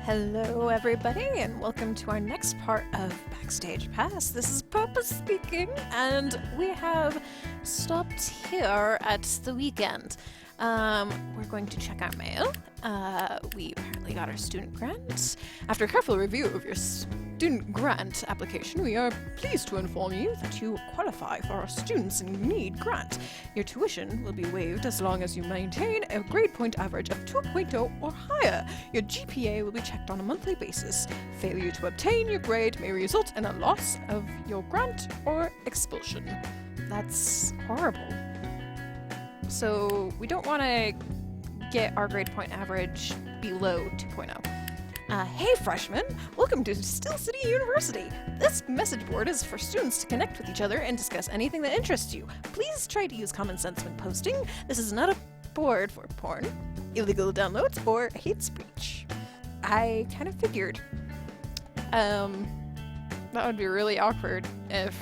Hello everybody and welcome to our next part of Backstage Pass. This is Papa speaking and we have stopped here at the weekend. We're going to check our mail. We apparently got our student grant. After a careful review of your student grant application, we are pleased to inform you that you qualify for our Students in Need grant. Your tuition will be waived as long as you maintain a grade point average of 2.0 or higher. Your GPA will be checked on a monthly basis. Failure to obtain your grade may result in a loss of your grant or expulsion. That's horrible. So we don't want to get our grade point average below 2.0. Hey freshmen, welcome to Still City University. This message board is for students to connect with each other and discuss anything that interests you. Please try to use common sense when posting. This is not a board for porn, illegal downloads, or hate speech. I kind of figured that would be really awkward if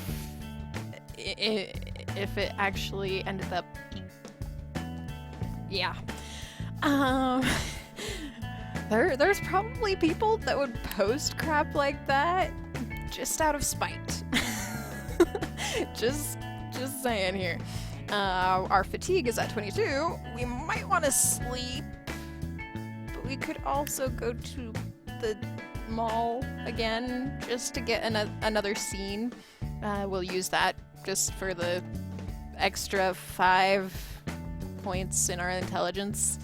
it actually ended up. Yeah. There's probably people that would post crap like that just out of spite. just saying here. Our fatigue is at 22. We might want to sleep, but we could also go to the mall again just to get another scene. We'll use that just for the extra 5 points in our intelligence.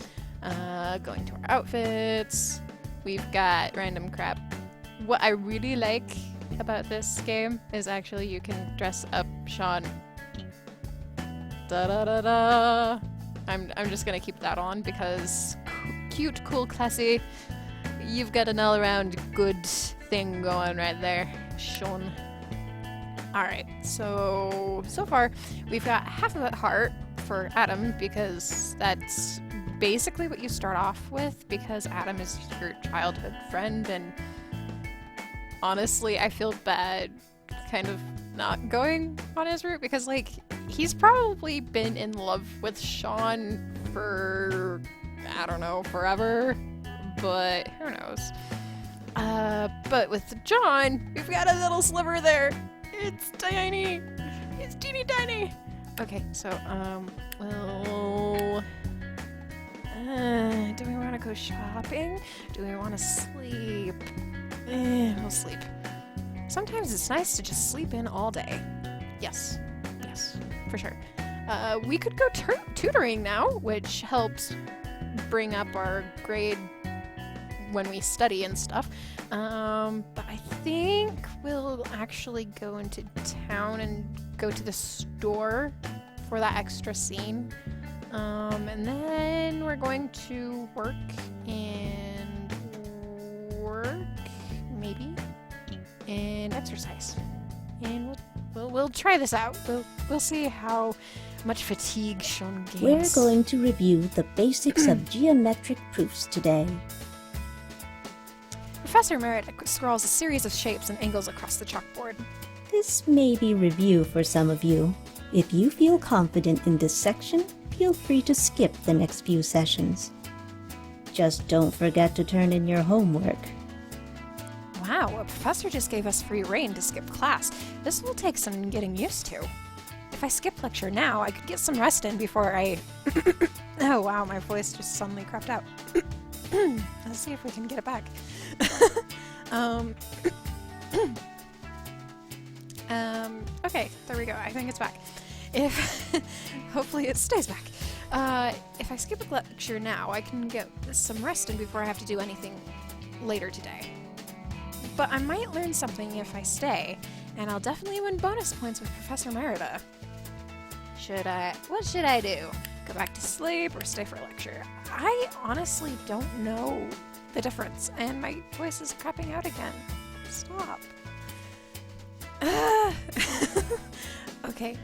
Going to our outfits. We've got random crap. What I really like about this game is actually you can dress up Sean. Da da da da. I'm just gonna keep that on because cute, cool, classy. You've got an all-around good thing going right there, Sean. Alright, so far we've got half of a heart for Adam because that's basically what you start off with because Adam is your childhood friend, and honestly I feel bad kind of not going on his route because like he's probably been in love with Sean for I don't know forever, but who knows. But with John we've got a little sliver there. It's tiny. It's teeny tiny. Okay, so do we want to go shopping? Do we want to sleep? We'll sleep. Sometimes it's nice to just sleep in all day. Yes, for sure. We could go tutoring now, which helps bring up our grade when we study and stuff. But I think we'll actually go into town and go to the store for that extra scene. And then we're going to work, maybe, and exercise. And we'll try this out. We'll see how much fatigue Sean gains. We're going to review the basics of geometric proofs today. Professor Merritt scrawls a series of shapes and angles across the chalkboard. This may be review for some of you. If you feel confident in this section, feel free to skip the next few sessions. Just don't forget to turn in your homework. Wow, a professor just gave us free rein to skip class. This will take some getting used to. If I skip lecture now, I could get some rest in before I... Oh wow, my voice just suddenly crept out. Let's see if we can get it back. Okay, there we go. I think it's back. Hopefully it stays back. If I skip a lecture now, I can get some rest in before I have to do anything later today. But I might learn something if I stay, and I'll definitely win bonus points with Professor Merida. What should I do? Go back to sleep or stay for a lecture? I honestly don't know the difference, and my voice is crapping out again. Stop. Okay.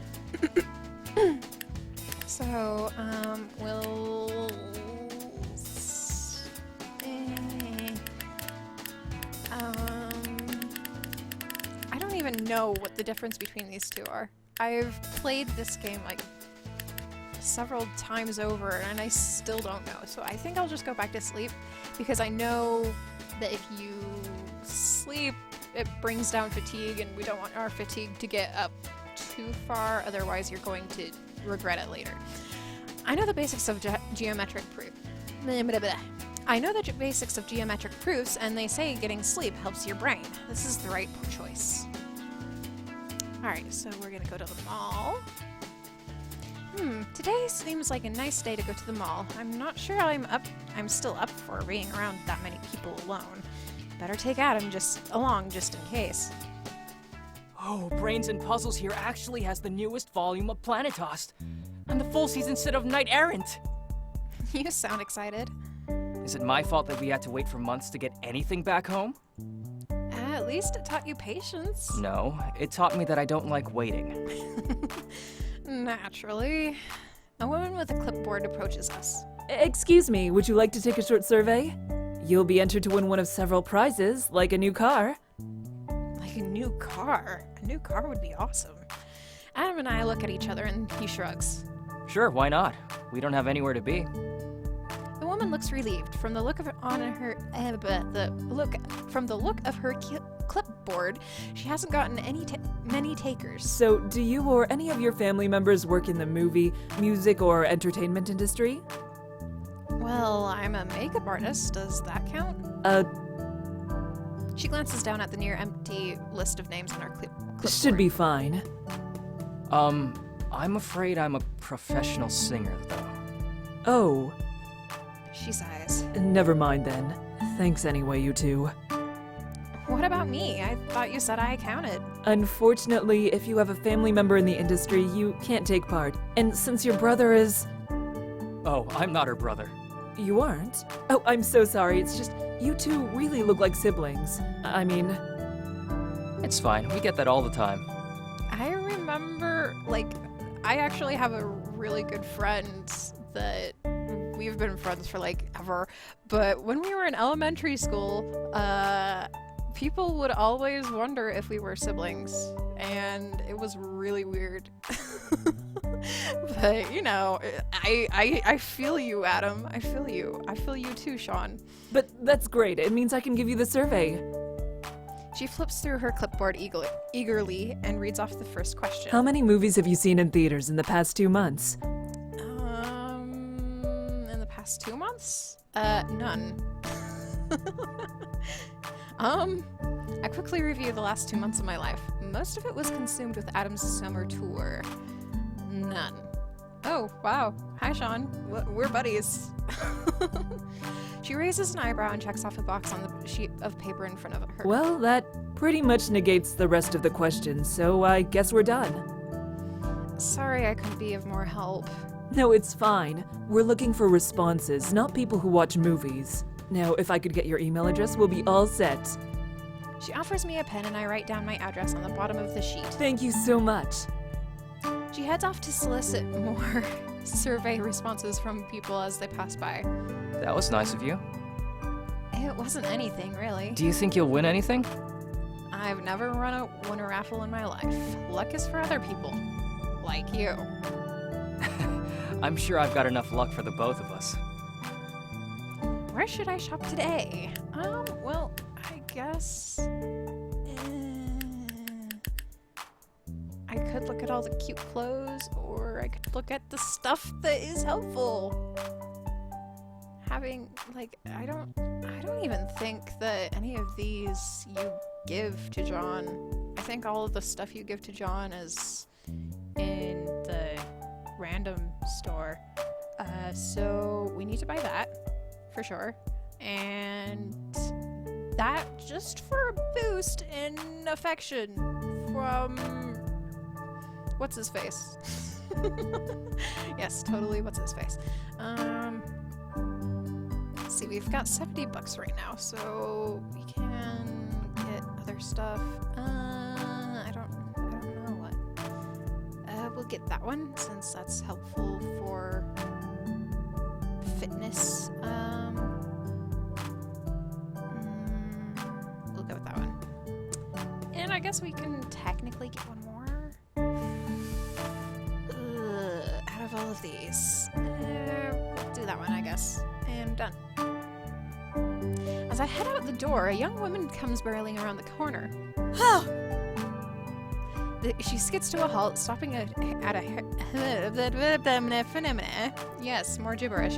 So, we'll... I don't even know what the difference between these two are. I've played this game like several times over and I still don't know. So I think I'll just go back to sleep because I know that if you sleep, it brings down fatigue and we don't want our fatigue to get up too far. Otherwise, you're going to regret it later. I know the basics of geometric proof. I know the basics of geometric proofs, and they say getting sleep helps your brain. This is the right choice. Alright, so we're gonna go to the mall. Today seems like a nice day to go to the mall. I'm not sure I'm still up for being around that many people alone. Better take Adam along just in case. Oh, Brains and Puzzles here actually has the newest volume of Planetost, and the full season set of Knight Errant. You sound excited. Is it my fault that we had to wait for months to get anything back home? At least it taught you patience. No, it taught me that I don't like waiting. Naturally. A woman with a clipboard approaches us. Excuse me, would you like to take a short survey? You'll be entered to win one of several prizes, like a new car. Like a new car? A new car would be awesome. Adam and I look at each other and he shrugs. Sure, why not? We don't have anywhere to be. The woman looks relieved. From the look of her clipboard, she hasn't gotten many takers. So, do you or any of your family members work in the movie, music, or entertainment industry? Well, I'm a makeup artist. Does that count? She glances down at the near empty list of names on her clipboard. Should be fine. I'm afraid I'm a professional singer, though. Oh. She sighs. Never mind then. Thanks anyway, you two. What about me? I thought you said I counted. Unfortunately, if you have a family member in the industry, you can't take part. And since your brother is... Oh, I'm not her brother. You aren't? Oh, I'm so sorry. It's just, you two really look like siblings. I mean... It's fine. We get that all the time. I remember, I actually have a really good friend that we've been friends for, ever. But when we were in elementary school, people would always wonder if we were siblings. And it was really weird. But, I feel you, Adam. I feel you. I feel you too, Sean. But that's great. It means I can give you the survey. She flips through her clipboard eagerly and reads off the first question. How many movies have you seen in theaters in the past 2 months? In the past 2 months? None. I quickly review the last 2 months of my life. Most of it was consumed with Adam's summer tour. None. Oh, wow. Hi, Sean. We're buddies. She raises an eyebrow and checks off a box on the sheet of paper in front of her. Well, that pretty much negates the rest of the questions, so I guess we're done. Sorry I couldn't be of more help. No, it's fine. We're looking for responses, not people who watch movies. Now, if I could get your email address, we'll be all set. She offers me a pen and I write down my address on the bottom of the sheet. Thank you so much. She heads off to solicit more survey responses from people as they pass by. That was nice of you. It wasn't anything, really. Do you think you'll win anything? I've never won a raffle in my life. Luck is for other people. Like you. I'm sure I've got enough luck for the both of us. Where should I shop today? Well, I guess... I could look at all the cute clothes, or I could look at the stuff that is helpful. Having, I don't even think that any of these you give to John. I think all of the stuff you give to John is in the random store. So we need to buy that, for sure. And that just for a boost in affection from... What's his face? Yes, totally what's his face. Let's see, we've got $70 right now, so we can get other stuff. I don't know what. We'll get that one since that's helpful for fitness. We'll go with that one. And I guess we can technically get one more. Out of all of these. Do that one, I guess. And done. As I head out the door, a young woman comes barreling around the corner. She skids to a halt, stopping at a... Yes, more gibberish.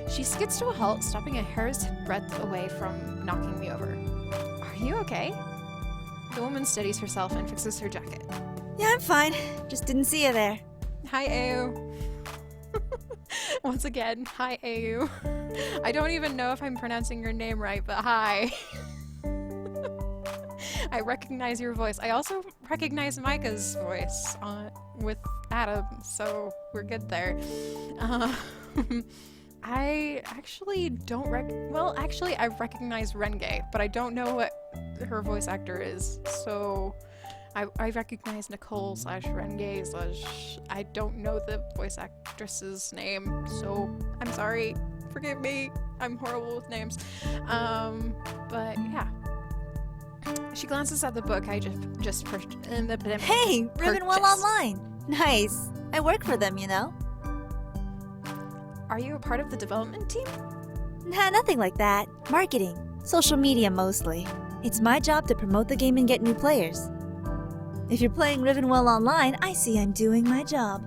She skids to a halt, stopping a hair's breadth away from knocking me over. Are you okay? The woman steadies herself and fixes her jacket. Yeah, I'm fine. Just didn't see you there. Hi, Au. Once again, hi, Au. I don't even know if I'm pronouncing your name right, but hi. I recognize your voice. I also recognize Micah's voice with Adam, so we're good there. I actually don't I recognize Renge, but I don't know what her voice actor is, so I recognize Nicole / Renge / I don't know the voice actress's name, so I'm sorry. Forgive me. I'm horrible with names. But yeah. She glances at the book I just purchased. Hey, Ribbonwell Online. Nice. I work for them, you know. Are you a part of the development team? Nah, nothing like that. Marketing. Social media mostly. It's my job to promote the game and get new players. If you're playing Ribbonwell Online, I see I'm doing my job.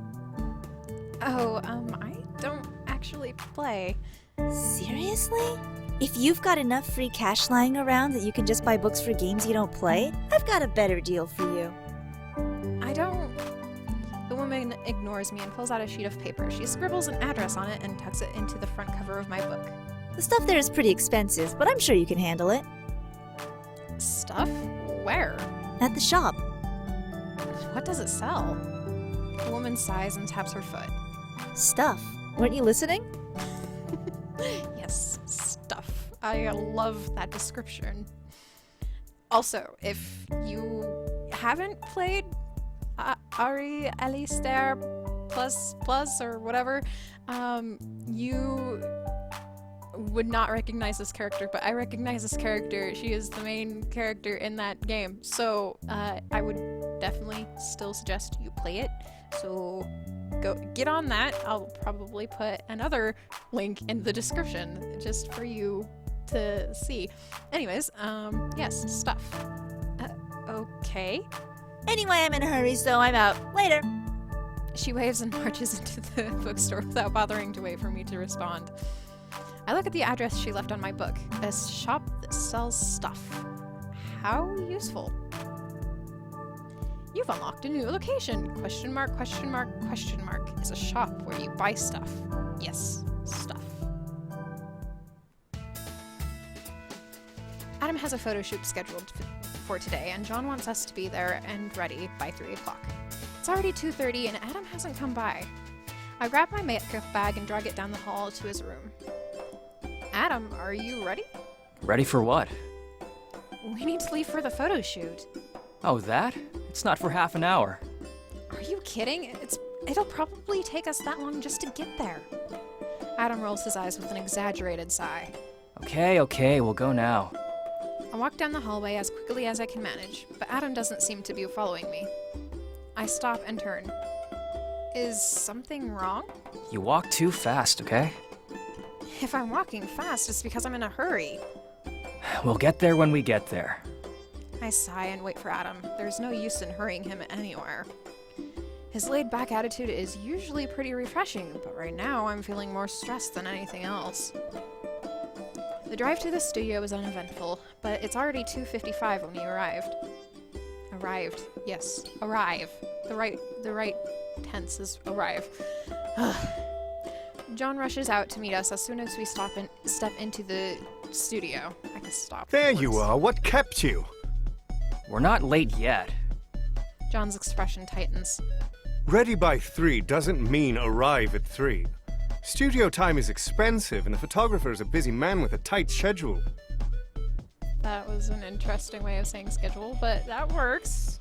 Oh, I don't actually play. Seriously? If you've got enough free cash lying around that you can just buy books for games you don't play, I've got a better deal for you. I don't... The woman ignores me and pulls out a sheet of paper. She scribbles an address on it and tucks it into the front cover of my book. The stuff there is pretty expensive, but I'm sure you can handle it. Stuff? Where? At the shop. What does it sell? The woman sighs and taps her foot. Stuff. Weren't you listening? Yes, stuff. I love that description. Also, if you haven't played Ari Alistair plus or whatever, you would not recognize this character, but I recognize this character. She is the main character in that game, so I would definitely still suggest you play it. So go get on that. I'll probably put another link in the description just for you to see. Anyways, yes, stuff. Okay. Anyway, I'm in a hurry, so I'm out. Later. She waves and marches into the bookstore without bothering to wait for me to respond. I look at the address she left on my book. A shop that sells stuff. How useful. You've unlocked a new location. Question mark, question mark, question mark. It's a shop where you buy stuff. Yes, stuff. Adam has a photo shoot scheduled for today, and John wants us to be there and ready by 3 o'clock. It's already 2:30 and Adam hasn't come by. I grab my makeup bag and drag it down the hall to his room. Adam, are you ready? Ready for what? We need to leave for the photo shoot. Oh, that? It's not for half an hour. Are you kidding? It'll probably take us that long just to get there. Adam rolls his eyes with an exaggerated sigh. Okay, we'll go now. I walk down the hallway as quickly as I can manage, but Adam doesn't seem to be following me. I stop and turn. Is something wrong? You walk too fast, okay? If I'm walking fast, it's because I'm in a hurry. We'll get there when we get there. I sigh and wait for Adam. There's no use in hurrying him anywhere. His laid-back attitude is usually pretty refreshing, but right now I'm feeling more stressed than anything else. The drive to the studio was uneventful, but it's already 2:55 when we arrived. Arrived. Yes, arrive. The right tense is arrive. John rushes out to meet us as soon as we step into the studio. I can stop. There you are. What kept you? We're not late yet. John's expression tightens. Ready by 3 doesn't mean arrive at 3. Studio time is expensive, and the photographer is a busy man with a tight schedule. That was an interesting way of saying schedule, but that works.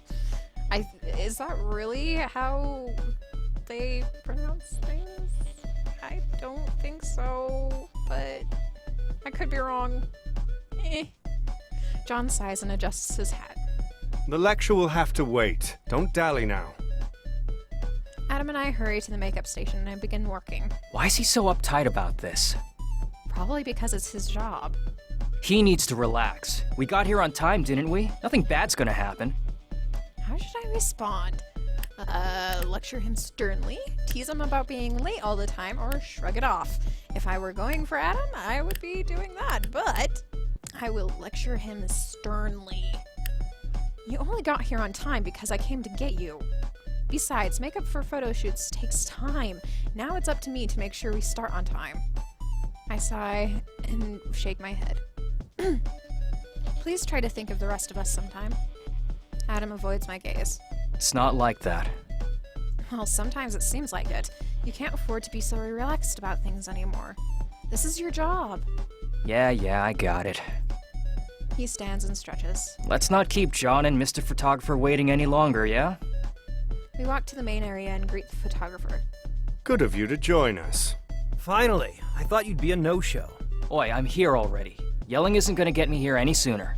Is that really how they pronounce things? I don't think so, but I could be wrong. John sighs and adjusts his hat. The lecture will have to wait. Don't dally now. Adam and I hurry to the makeup station and begin working. Why is he so uptight about this? Probably because it's his job. He needs to relax. We got here on time, didn't we? Nothing bad's gonna happen. How should I respond? Lecture him sternly, tease him about being late all the time, or shrug it off. If I were going for Adam, I would be doing that, but I will lecture him sternly. You only got here on time because I came to get you. Besides, makeup for photo shoots takes time. Now it's up to me to make sure we start on time. I sigh and shake my head. Please try to think of the rest of us sometime. Adam avoids my gaze. It's not like that. Well, sometimes it seems like it. You can't afford to be so relaxed about things anymore. This is your job. Yeah, I got it. He stands and stretches. Let's not keep John and Mr. Photographer waiting any longer, yeah? We walk to the main area and greet the photographer. Good of you to join us. Finally, I thought you'd be a no-show. Oi, I'm here already. Yelling isn't gonna get me here any sooner.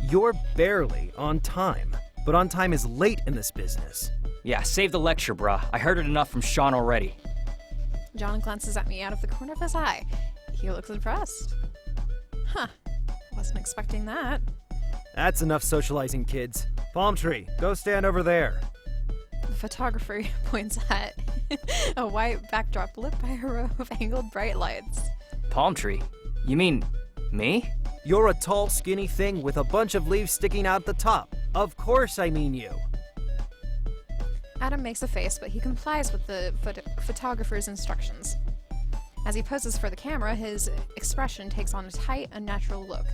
You're barely on time, but on time is late in this business. Yeah, save the lecture, bruh. I heard it enough from Sean already. John glances at me out of the corner of his eye. He looks impressed. Huh. Wasn't expecting that. That's enough socializing, kids. Palm tree, go stand over there. The photographer points at a white backdrop lit by a row of angled bright lights. Palm tree? You mean me? You're a tall, skinny thing with a bunch of leaves sticking out the top. Of course I mean you. Adam makes a face, but he complies with the photographer's instructions. As he poses for the camera, his expression takes on a tight, unnatural look.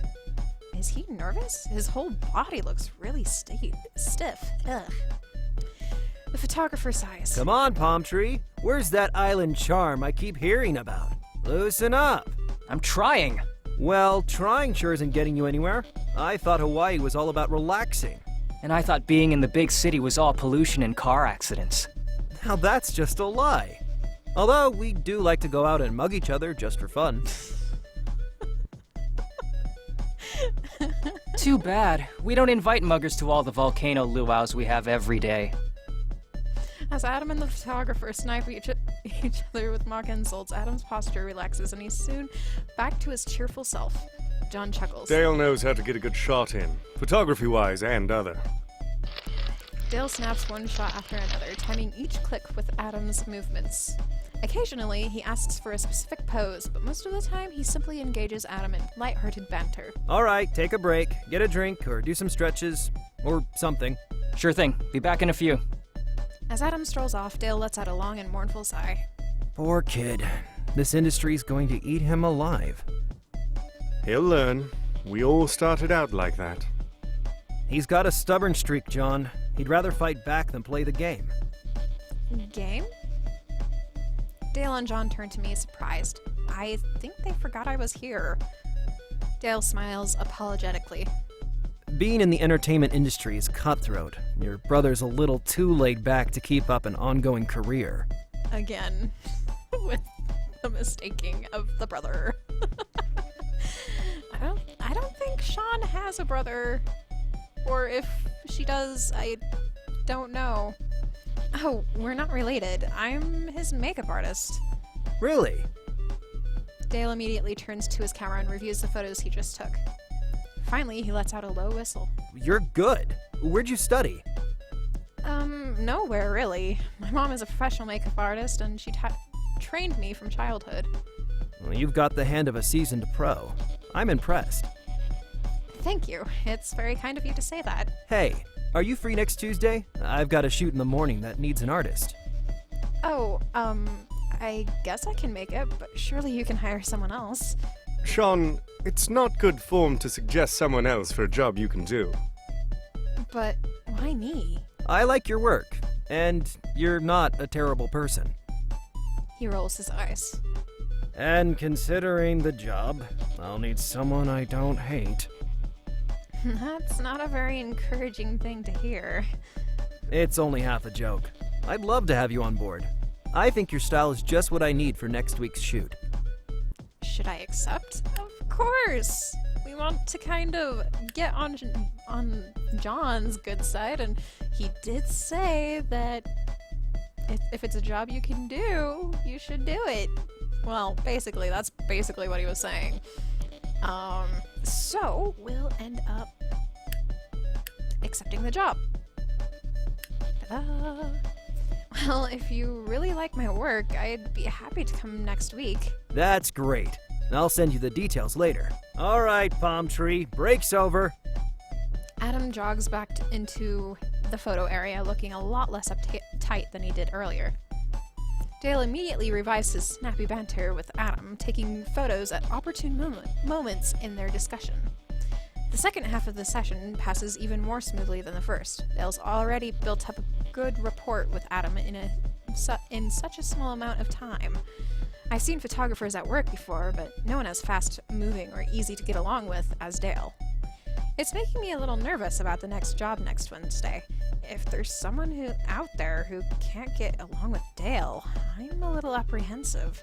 Is he nervous? His whole body looks really stiff. Ugh. The photographer sighs. Come on, Palm Tree. Where's that island charm I keep hearing about? Loosen up. I'm trying. Well, trying sure isn't getting you anywhere. I thought Hawaii was all about relaxing. And I thought being in the big city was all pollution and car accidents. Now that's just a lie. Although we do like to go out and mug each other just for fun. Too bad. We don't invite muggers to all the volcano luau's we have every day. As Adam and the photographer snipe each other with mock insults, Adam's posture relaxes and he's soon back to his cheerful self. John chuckles. Dale knows how to get a good shot in, photography-wise and other. Dale snaps one shot after another, timing each click with Adam's movements. Occasionally, he asks for a specific pose, but most of the time, he simply engages Adam in light-hearted banter. All right, take a break, get a drink, or do some stretches, or something. Sure thing. Be back in a few. As Adam strolls off, Dale lets out a long and mournful sigh. Poor kid. This industry's going to eat him alive. He'll learn. We all started out like that. He's got a stubborn streak, John. He'd rather fight back than play the game. Game? Dale and John turn to me surprised. I think they forgot I was here. Dale smiles apologetically. Being in the entertainment industry is cutthroat. Your brother's a little too laid back to keep up an ongoing career. Again, with the mistaking of the brother. I don't think Sean has a brother. Or if she does, I don't know. Oh, we're not related. I'm his makeup artist. Really? Dale immediately turns to his camera and reviews the photos he just took. Finally, he lets out a low whistle. You're good. Where'd you study? Nowhere really. My mom is a professional makeup artist and she trained me from childhood. Well, you've got the hand of a seasoned pro. I'm impressed. Thank you. It's very kind of you to say that. Hey, are you free next Tuesday? I've got a shoot in the morning that needs an artist. Oh, I guess I can make it, but surely you can hire someone else. Sean, it's not good form to suggest someone else for a job you can do. But why me? I like your work, and you're not a terrible person. He rolls his eyes. And considering the job, I'll need someone I don't hate. That's not a very encouraging thing to hear. It's only half a joke. I'd love to have you on board. I think your style is just what I need for next week's shoot. Should I accept? Of course! We want to kind of get on John's good side, and he did say that If it's a job you can do, you should do it. Well, basically, that's basically what he was saying. So we'll end up accepting the job. Ta-da! Well, if you really like my work, I'd be happy to come next week. That's great. I'll send you the details later. All right, Palm Tree, break's over. Adam jogs back into the photo area, looking a lot less uptight than he did earlier. Dale immediately revives his snappy banter with Adam, taking photos at opportune moments in their discussion. The second half of the session passes even more smoothly than the first. Dale's already built up a good rapport with Adam in such a small amount of time. I've seen photographers at work before, but no one as fast-moving or easy to get along with as Dale. It's making me a little nervous about the next job next Wednesday. If there's someone out there who can't get along with Dale, I'm a little apprehensive.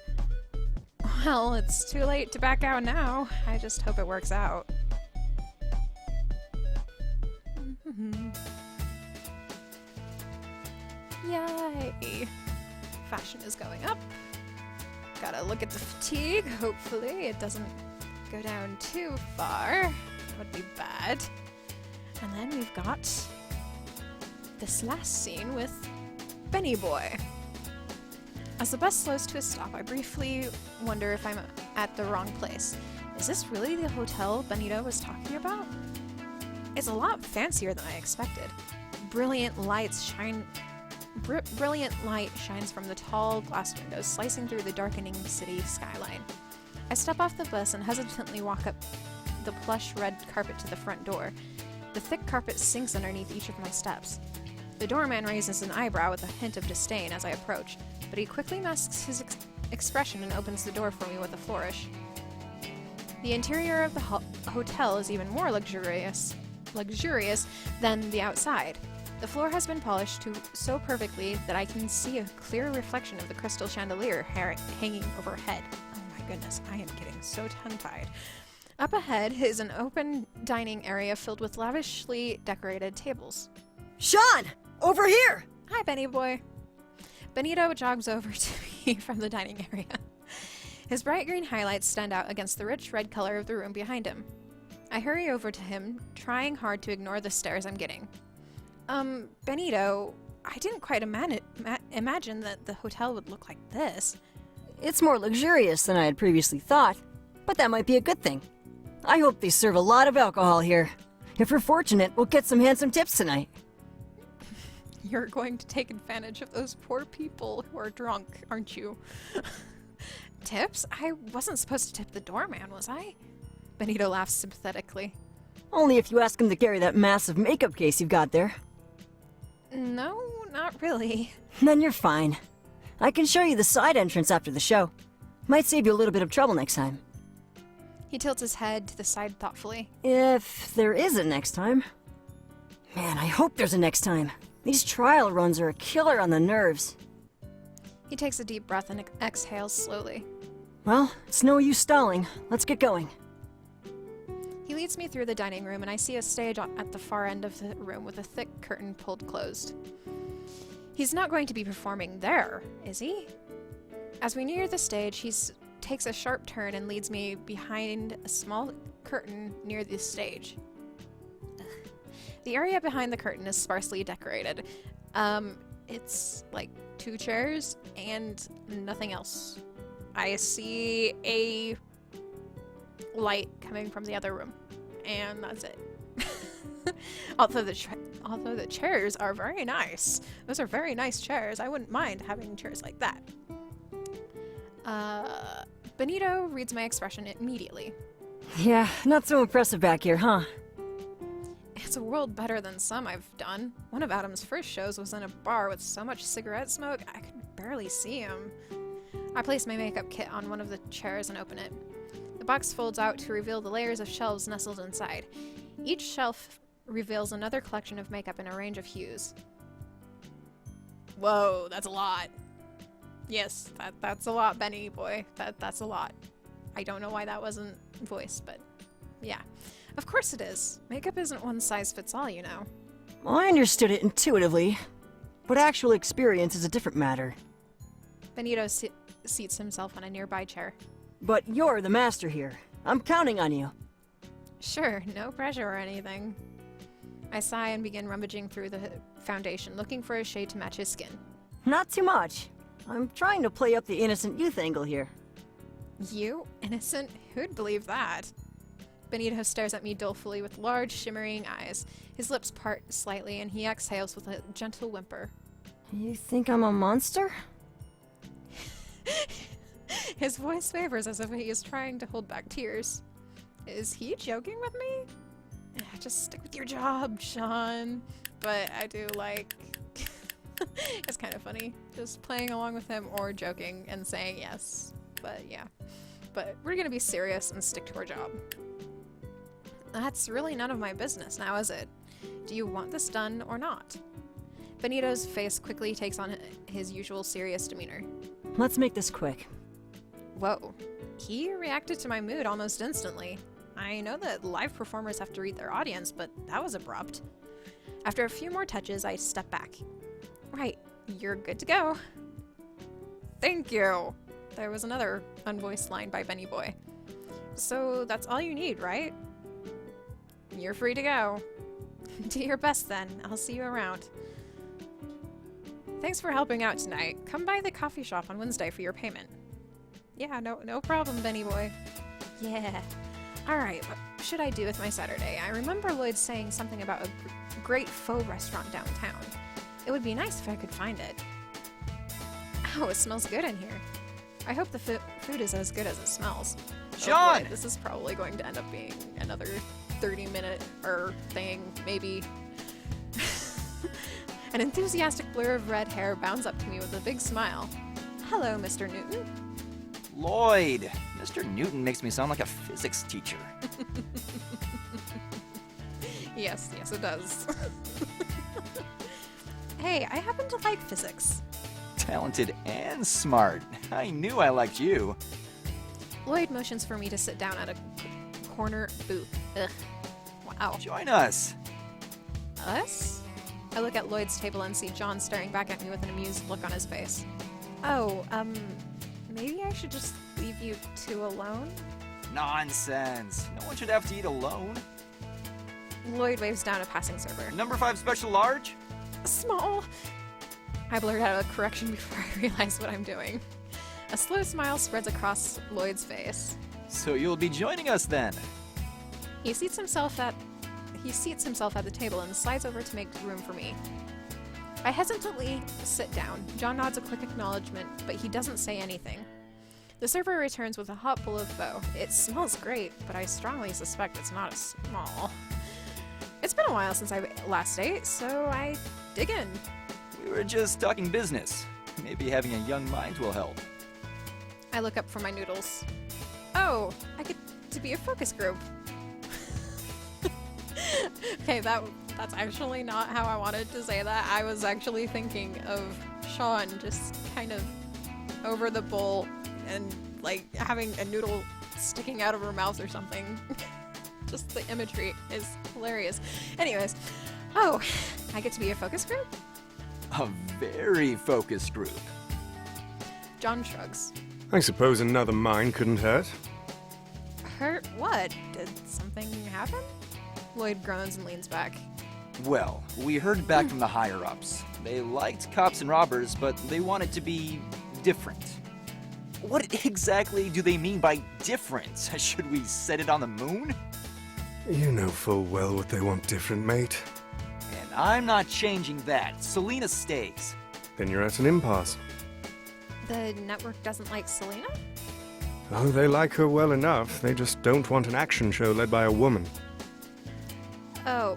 Well, it's too late to back out now. I just hope it works out. Yay! Fashion is going up. Gotta look at the fatigue. Hopefully it doesn't go down too far. That would be bad. And then we've got this last scene with Benny Boy. As the bus slows to a stop, I briefly wonder if I'm at the wrong place. Is this really the hotel Benito was talking about? It's a lot fancier than I expected. Brilliant light shines from the tall glass windows, slicing through the darkening city skyline. I step off the bus and hesitantly walk up the plush red carpet to the front door. The thick carpet sinks underneath each of my steps. The doorman raises an eyebrow with a hint of disdain as I approach, but he quickly masks his expression and opens the door for me with a flourish. The interior of the hotel is even more luxurious than the outside. The floor has been polished so perfectly that I can see a clear reflection of the crystal chandelier hanging overhead. Oh my goodness, I am getting so tongue-tied. Up ahead is an open dining area filled with lavishly decorated tables. Sean! Over here! Hi, Benny Boy. Benito jogs over to me from the dining area. His bright green highlights stand out against the rich red color of the room behind him. I hurry over to him, trying hard to ignore the stares I'm getting. Benito, I didn't quite imagine that the hotel would look like this. It's more luxurious than I had previously thought, but that might be a good thing. I hope they serve a lot of alcohol here. If we're fortunate, we'll get some handsome tips tonight. You're going to take advantage of those poor people who are drunk, aren't you? Tips? I wasn't supposed to tip the doorman, was I? Benito laughs sympathetically. Only if you ask him to carry that massive makeup case you've got there. No, not really. Then you're fine. I can show you the side entrance after the show. Might save you a little bit of trouble next time. He tilts his head to the side thoughtfully. If there is a next time. Man, I hope there's a next time. These trial runs are a killer on the nerves. He takes a deep breath and exhales slowly. Well, it's no use stalling. Let's get going. He leads me through the dining room, and I see a stage at the far end of the room with a thick curtain pulled closed. He's not going to be performing there, is he? As we near the stage, he takes a sharp turn and leads me behind a small curtain near the stage. The area behind the curtain is sparsely decorated. It's like 2 chairs and nothing else. I see a light coming from the other room, and that's it. although the chairs are very nice. Those are very nice chairs. I wouldn't mind having chairs like that. Benito reads my expression immediately. Yeah, not so impressive back here, huh? It's a world better than some I've done. One of Adam's first shows was in a bar with so much cigarette smoke I could barely see him. I place my makeup kit on one of the chairs and open it. The box folds out to reveal the layers of shelves nestled inside. Each shelf reveals another collection of makeup in a range of hues. Whoa, that's a lot. Yes, that's a lot, Benny boy. That's a lot. I don't know why that wasn't voiced, but yeah. Of course it is. Makeup isn't one size fits all, you know. Well, I understood it intuitively. but actual experience is a different matter. Benito seats himself on a nearby chair. But you're the master here. I'm counting on you. Sure, no pressure or anything. I sigh and begin rummaging through the foundation, looking for a shade to match his skin. Not too much. I'm trying to play up the innocent youth angle here. You? Innocent? Who'd believe that? Benito stares at me dolefully with large, shimmering eyes. His lips part slightly, and he exhales with a gentle whimper. You think I'm a monster? His voice wavers as if he is trying to hold back tears. Is he joking with me? Just stick with your job, Sean. But I do like... it's kind of funny. Just playing along with him or joking and saying yes. But yeah. But we're gonna be serious and stick to our job. That's really none of my business now, is it? Do you want this done or not? Benito's face quickly takes on his usual serious demeanor. Let's make this quick. Whoa. He reacted to my mood almost instantly. I know that live performers have to read their audience, but that was abrupt. After a few more touches, I step back. Right, you're good to go. Thank you. There was another unvoiced line by Benny Boy. So that's all you need, right? You're free to go. Do your best then. I'll see you around. Thanks for helping out tonight. Come by the coffee shop on Wednesday for your payment. Yeah, no problem, Benny Boy. Yeah. Alright, what should I do with my Saturday? I remember Lloyd saying something about a great faux restaurant downtown. It would be nice if I could find it. Oh, it smells good in here. I hope the food is as good as it smells. John! Oh boy, this is probably going to end up being another 30-minute thing, maybe. An enthusiastic blur of red hair bounds up to me with a big smile. Hello, Mr. Newton. Lloyd! Mr. Newton makes me sound like a physics teacher. Yes, it does. Hey, I happen to like physics. Talented and smart. I knew I liked you. Lloyd motions for me to sit down at a corner booth. Ugh. Wow. Join us. Us? I look at Lloyd's table and see John staring back at me with an amused look on his face. Oh, maybe I should just leave you two alone? Nonsense. No one should have to eat alone. Lloyd waves down a passing server. Number 5 special large? Small. I blurt out a correction before I realize what I'm doing. A slow smile spreads across Lloyd's face. So you'll be joining us then. He seats himself at the table and slides over to make room for me. I hesitantly sit down. John nods a quick acknowledgement, but he doesn't say anything. The server returns with a hot bowl of pho. It smells great, but I strongly suspect it's not as small. It's been a while since I last ate, so I dig in. We were just talking business. Maybe having a young mind will help. I look up for my noodles. Oh, I get to be a focus group. Okay, that's actually not how I wanted to say that. I was actually thinking of Sean just kind of over the bowl and like having a noodle sticking out of her mouth or something. Just the imagery is hilarious. Anyways, oh, I get to be a focus group? A very focused group. John shrugs. I suppose another mind couldn't hurt. Hurt what? Did something happen? Lloyd groans and leans back. Well, we heard back from the higher-ups. They liked cops and robbers, but they wanted to be different. What exactly do they mean by different? Should we set it on the moon? You know full well what they want different, mate. And I'm not changing that. Selena stays. Then you're at an impasse. The network doesn't like Selena? Oh, they like her well enough. They just don't want an action show led by a woman. Oh.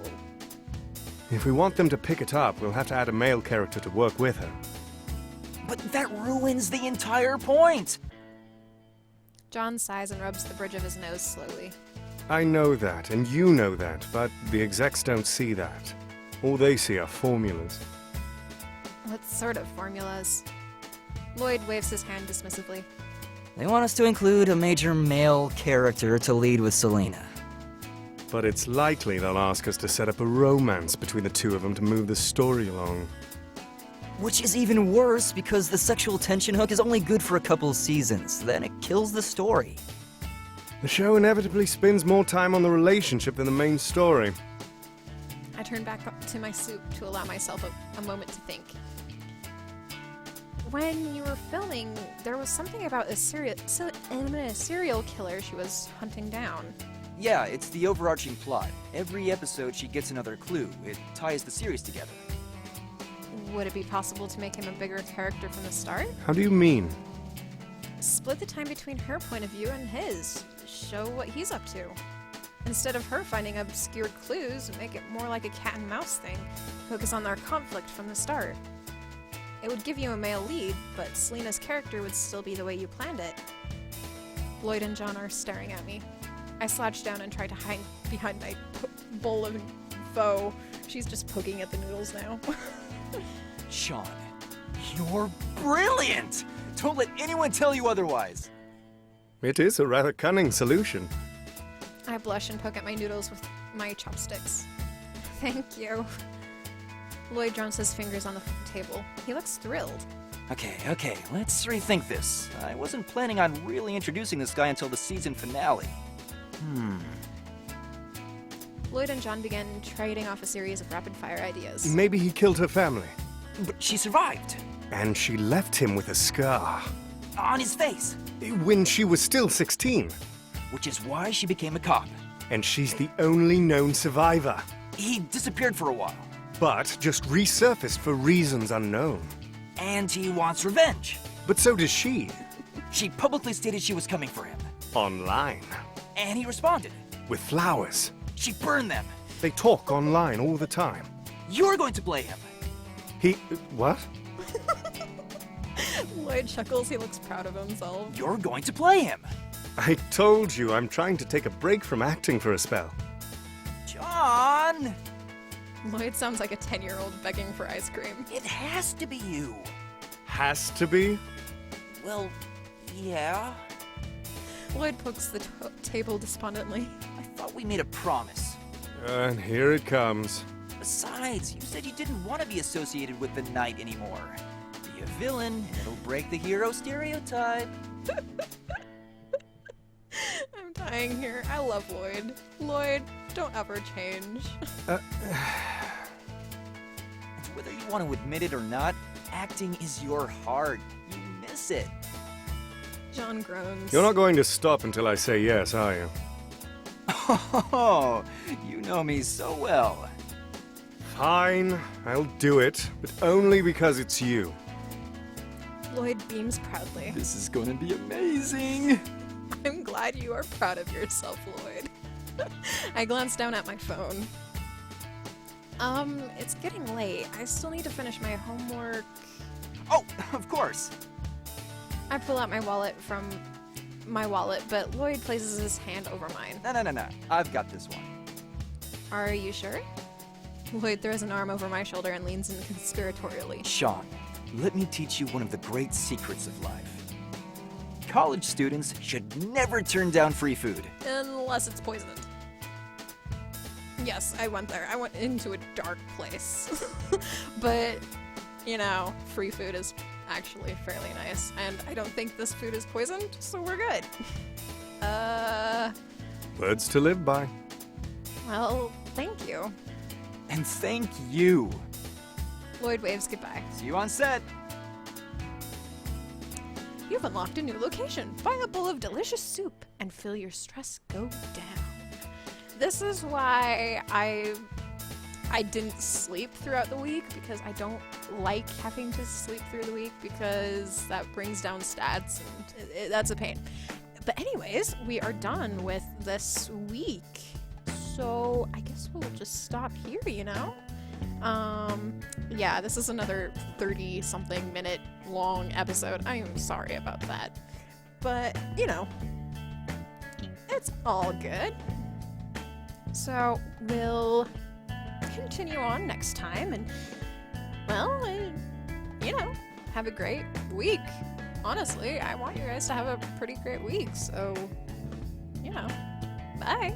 If we want them to pick it up, we'll have to add a male character to work with her. But that ruins the entire point! John sighs and rubs the bridge of his nose slowly. I know that, and you know that, but the execs don't see that. All they see are formulas. What sort of formulas? Lloyd waves his hand dismissively. They want us to include a major male character to lead with Selena. But it's likely they'll ask us to set up a romance between the two of them to move the story along. Which is even worse because the sexual tension hook is only good for a couple seasons, then it kills the story. The show inevitably spends more time on the relationship than the main story. I turned back up to my soup to allow myself a moment to think. When you were filming, there was something about a serial killer she was hunting down. Yeah, it's the overarching plot. Every episode she gets another clue. It ties the series together. Would it be possible to make him a bigger character from the start? How do you mean? Split the time between her point of view and his. Show what he's up to. Instead of her finding obscure clues, make it more like a cat and mouse thing. Focus on their conflict from the start. It would give you a male lead, but Selena's character would still be the way you planned it. Lloyd and John are staring at me. I slouch down and try to hide behind my bowl of pho. She's just poking at the noodles now. Sean, you're brilliant! Don't let anyone tell you otherwise. It is a rather cunning solution. I blush and poke at my noodles with my chopsticks. Thank you. Lloyd drums his fingers on the table. He looks thrilled. Okay, let's rethink this. I wasn't planning on really introducing this guy until the season finale. Lloyd and John began trading off a series of rapid-fire ideas. Maybe he killed her family. But she survived. And she left him with a scar. On his face. When she was still 16. Which is why she became a cop. And she's the only known survivor. He disappeared for a while. But just resurfaced for reasons unknown. And he wants revenge. But so does she. She publicly stated she was coming for him. Online. And he responded. With flowers. She burned them. They talk online all the time. You're going to play him. What? Lloyd chuckles. He looks proud of himself. You're going to play him. I told you I'm trying to take a break from acting for a spell. John! Lloyd sounds like a 10-year-old begging for ice cream. It has to be you. Has to be? Well, yeah. Lloyd pokes the table despondently. I thought we made a promise. And here it comes. Besides, you said you didn't want to be associated with the knight anymore. Be a villain, and it'll break the hero stereotype. I'm dying here. I love Lloyd. Lloyd, don't ever change. Whether you want to admit it or not, acting is your heart. You miss it. John groans. You're not going to stop until I say yes, are you? Oh, you know me so well. Fine, I'll do it, but only because it's you. Lloyd beams proudly. This is going to be amazing. I'm glad you are proud of yourself, Lloyd. I glance down at my phone. It's getting late. I still need to finish my homework. Oh, of course. I pull out my wallet from my wallet, but Lloyd places his hand over mine. No. I've got this one. Are you sure? Lloyd throws an arm over my shoulder and leans in conspiratorially. Sean, let me teach you one of the great secrets of life. College students should never turn down free food. Unless it's poisoned. Yes, I went there. I went into a dark place. But, you know, free food is actually fairly nice. And I don't think this food is poisoned, so we're good. Words to live by. Well, thank you. And thank you. Lloyd waves goodbye. See you on set. You've unlocked a new location. Buy a bowl of delicious soup and feel your stress go down. This is why I didn't sleep throughout the week, because I don't like having to sleep through the week because that brings down stats and that's a pain. But anyways, we are done with this week. So I guess we'll just stop here, you know? Yeah, this is another 30-something minute long episode. I am sorry about that. But, you know, it's all good. So we'll continue on next time and, well, you know, have a great week. Honestly, I want you guys to have a pretty great week. So, you know, bye.